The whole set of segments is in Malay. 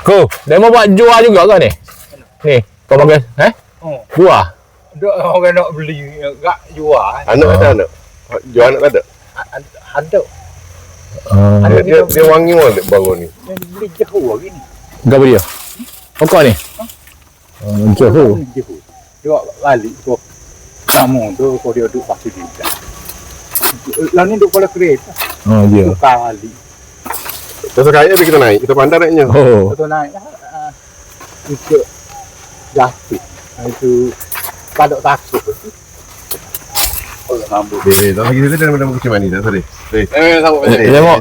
Ko, dia mau buat jual juga ke ni? Ni, kau panggil, jual? Orang nak beli, tak jual. Anak ada anak. Jual anak ada. Ada. Dia wangi mana bangun ni? Yang beli jauh lagi ni. Enggak dia. Pokok ni. Jauh. Dia balik tu. Kamu tu kau dia duduk pasti dia. Lalu ni duduk pada kereta. Oh, dia. Kali. Terus kaya kita naik. Kita pandai naiknya. Oh. Betul naik lah. Ikut jatuh. Itu padok takut. Oh, sambut. Tak lagi kita dah macam mana ni dah tadi. Sambut. Dia mau.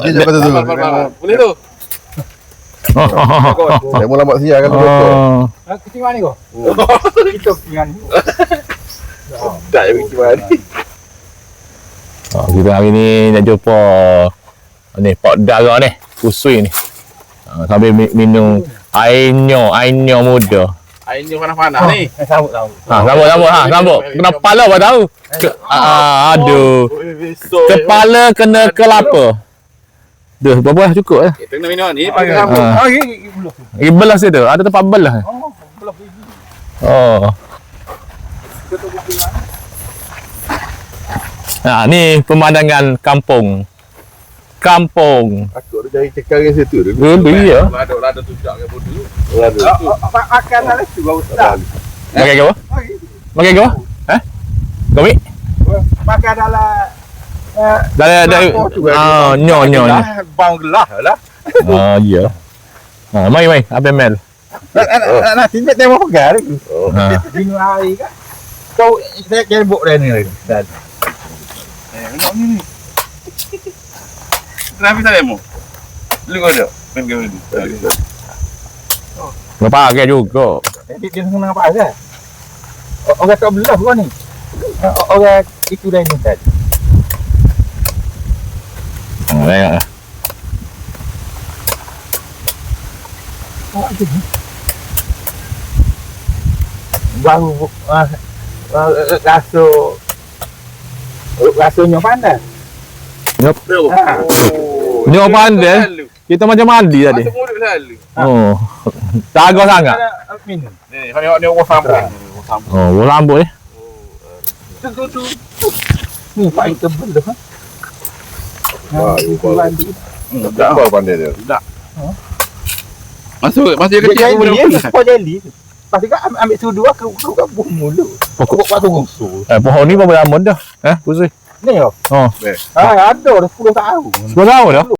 Boleh tu. Saya mau lambat siang kan betul. Kecil mana kau? Kita dengan ni. Tak yang kecil mana. Kita hari ni nak jumpa ni Pak Dara ni, Usui ni. Sambil minum air muda. Airnya panas-panas ni. Sambut. Sambut. Kena kepala apa tahu? Aduh. Kepala kena kelapa. Dah, berapa cukup eh? Kita kena minum ni pakai Sambut. sambut. Belas itu, ada tempat belas. Oh. Nah, ni pemandangan kampung. Aku ada cari cekal yang situ tu. Beri ya. Lada tu tak ke bodoh. Makan lah tu baru sedap. Makan apa? Makan apa? Kopi? Makan dalam Dari nyo. bau gelas lah. Ya. Mai. Apa mel? Nanti dia tengok pegang tu. Ha. Minum air kan. Kau saya kebok dah ni lagi. Minum ni. Kenapa tak demo? Lu kau ada? Main game ni. Lepas pakai juga. Dia senang apa kan? Orang tak belah kau ni. Orang itu dah ni tadi. Tengok. Baru rasanya pandai. Nyop. Nyop pandai. Kita macam mandi tadi. Masuk mulut selalu. Oh. Tak agak sangat. Minum. Ni, kau ni orang sambut. Oh, rambut ni. Tu. Ni paling tebal tu. Itu mandi. Tak apa pandai dia. Masuk kecil aku boleh Dia sport jelly tu. Pasti kan ambil sudu aku buh mulut. Pokok waktu rusuh. Pohon ni berapa lama dah? Pusing. Ni yo. Oh. Ada dah 10 tahun. 10 tahun dah?